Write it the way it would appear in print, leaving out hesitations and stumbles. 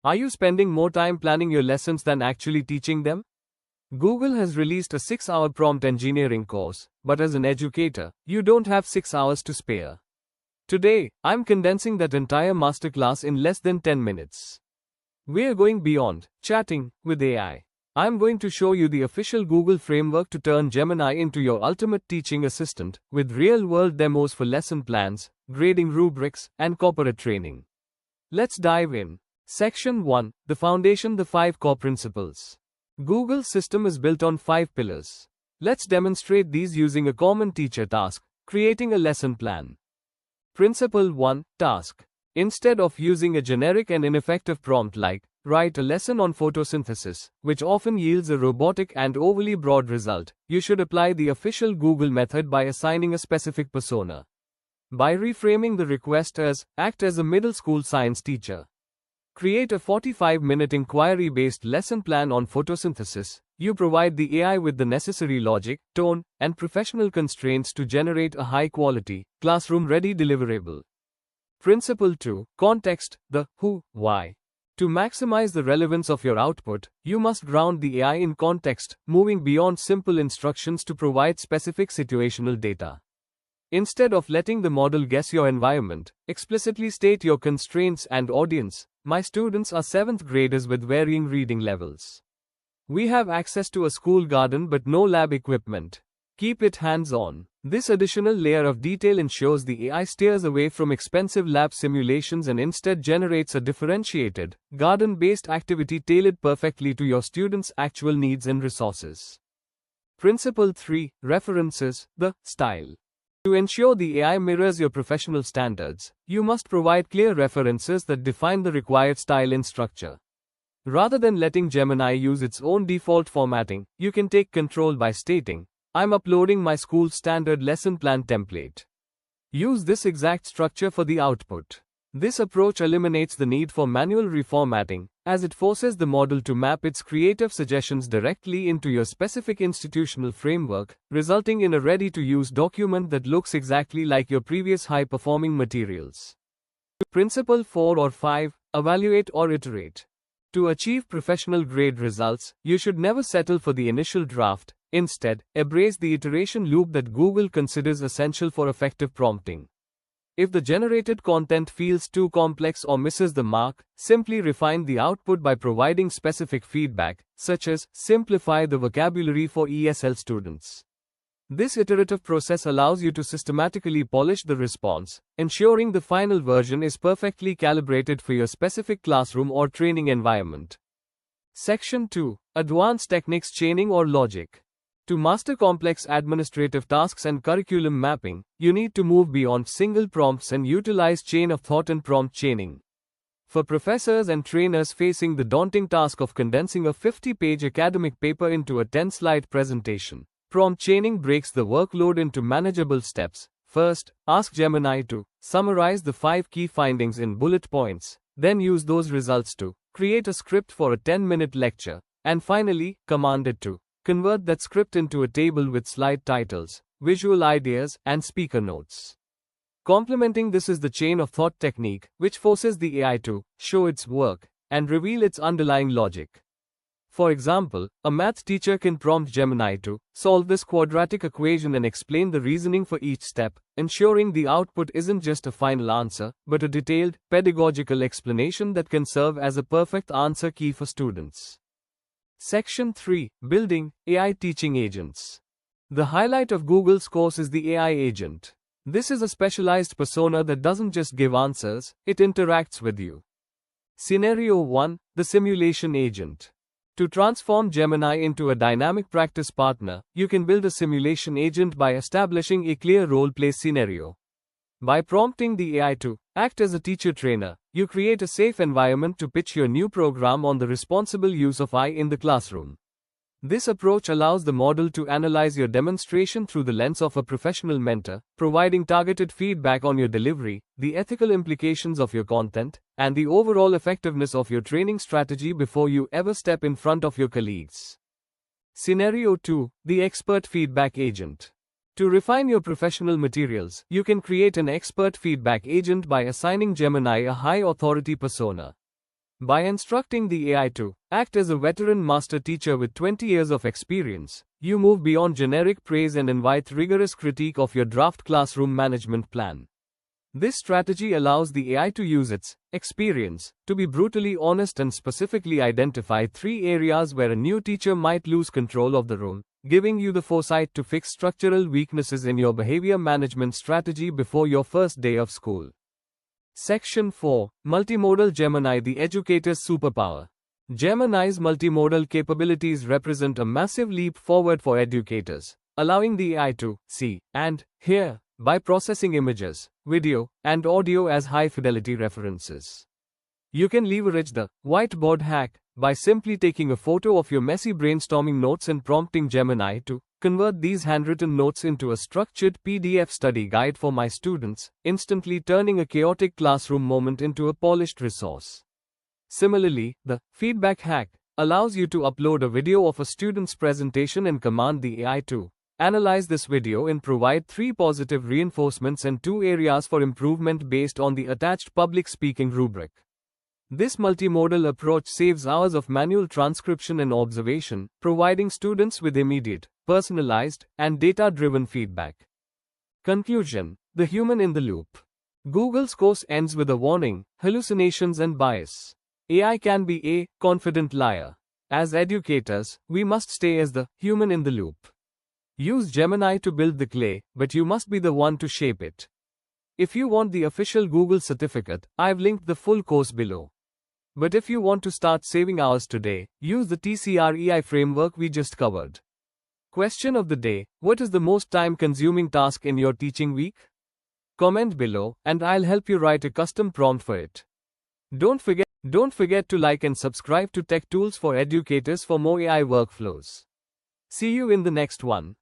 Are you spending more time planning your lessons than actually teaching them? Google has released a 6-hour prompt engineering course, but as an educator, you don't have 6 hours to spare. Today, I'm condensing that entire masterclass in less than 10 minutes. We're going beyond chatting with AI. I'm going to show you the official Google framework to turn Gemini into your ultimate teaching assistant, with real-world demos for lesson plans, grading rubrics, and corporate training. Let's dive in. Section 1. The Foundation, the 5 core principles. Google's system is built on 5 pillars. Let's demonstrate these using a common teacher task, creating a lesson plan. Principle 1. Task. Instead of using a generic and ineffective prompt like, write a lesson on photosynthesis, which often yields a robotic and overly broad result, you should apply the official Google method by assigning a specific persona. By reframing the request as, act as a middle school science teacher. Create a 45-minute inquiry-based lesson plan on photosynthesis. You provide the AI with the necessary logic, tone, and professional constraints to generate a high-quality, classroom-ready deliverable. Principle 2. Context, the who, why. To maximize the relevance of your output, you must ground the AI in context, moving beyond simple instructions to provide specific situational data. Instead of letting the model guess your environment, explicitly state your constraints and audience. My students are 7th graders with varying reading levels. We have access to a school garden but no lab equipment. Keep it hands-on. This additional layer of detail ensures the AI steers away from expensive lab simulations and instead generates a differentiated, garden-based activity tailored perfectly to your students' actual needs and resources. Principle 3. References, the style. To ensure the AI mirrors your professional standards, you must provide clear references that define the required style and structure. Rather than letting Gemini use its own default formatting, you can take control by stating, I'm uploading my school standard lesson plan template. Use this exact structure for the output. This approach eliminates the need for manual reformatting, as it forces the model to map its creative suggestions directly into your specific institutional framework, resulting in a ready-to-use document that looks exactly like your previous high-performing materials. Principle 4 or 5. Evaluate or iterate. To achieve professional grade results, you should never settle for the initial draft. Instead, embrace the iteration loop that Google considers essential for effective prompting. If the generated content feels too complex or misses the mark, simply refine the output by providing specific feedback, such as, simplify the vocabulary for ESL students. This iterative process allows you to systematically polish the response, ensuring the final version is perfectly calibrated for your specific classroom or training environment. Section 2. Advanced techniques, chaining or logic. To master complex administrative tasks and curriculum mapping, you need to move beyond single prompts and utilize chain of thought and prompt chaining. For professors and trainers facing the daunting task of condensing a 50-page academic paper into a 10-slide presentation, prompt chaining breaks the workload into manageable steps. First, ask Gemini to summarize the 5 key findings in bullet points, then use those results to create a script for a 10-minute lecture, and finally, command it to convert that script into a table with slide titles, visual ideas, and speaker notes. Complementing this is the chain of thought technique, which forces the AI to show its work and reveal its underlying logic. For example, a math teacher can prompt Gemini to solve this quadratic equation and explain the reasoning for each step, ensuring the output isn't just a final answer, but a detailed, pedagogical explanation that can serve as a perfect answer key for students. Section 3. Building AI Teaching Agents. The highlight of Google's course is the AI agent. This is a specialized persona that doesn't just give answers, it interacts with you. Scenario 1. The Simulation Agent. To transform Gemini into a dynamic practice partner, you can build a simulation agent by establishing a clear role-play scenario. By prompting the AI to act as a teacher trainer, you create a safe environment to pitch your new program on the responsible use of AI in the classroom. This approach allows the model to analyze your demonstration through the lens of a professional mentor, providing targeted feedback on your delivery, the ethical implications of your content, and the overall effectiveness of your training strategy before you ever step in front of your colleagues. Scenario 2. The Expert Feedback Agent. To refine your professional materials, you can create an expert feedback agent by assigning Gemini a high-authority persona. By instructing the AI to act as a veteran master teacher with 20 years of experience, you move beyond generic praise and invite rigorous critique of your draft classroom management plan. This strategy allows the AI to use its experience to be brutally honest and specifically identify 3 areas where a new teacher might lose control of the room, giving you the foresight to fix structural weaknesses in your behavior management strategy before your first day of school. Section 4. Multimodal Gemini, the educator's superpower. Gemini's multimodal capabilities represent a massive leap forward for educators, allowing the AI to see and hear by processing images, video, and audio as high-fidelity references. You can leverage the whiteboard hack by simply taking a photo of your messy brainstorming notes and prompting Gemini to convert these handwritten notes into a structured PDF study guide for my students, instantly turning a chaotic classroom moment into a polished resource. Similarly, the feedback hack allows you to upload a video of a student's presentation and command the AI to analyze this video and provide 3 positive reinforcements and 2 areas for improvement based on the attached public speaking rubric. This multimodal approach saves hours of manual transcription and observation, providing students with immediate, personalized, and data-driven feedback. Conclusion: the human in the loop. Google's course ends with a warning: hallucinations and bias. AI can be a confident liar. As educators, we must stay as the human in the loop. Use Gemini to build the clay, but you must be the one to shape it. If you want the official Google certificate, I've linked the full course below. But if you want to start saving hours today, use the T.C.R.E.I framework we just covered. Question of the day: what is the most time-consuming task in your teaching week? Comment below, and I'll help you write a custom prompt for it. Don't forget to like and subscribe to Tech Tools for Educators for more AI workflows. See you in the next one.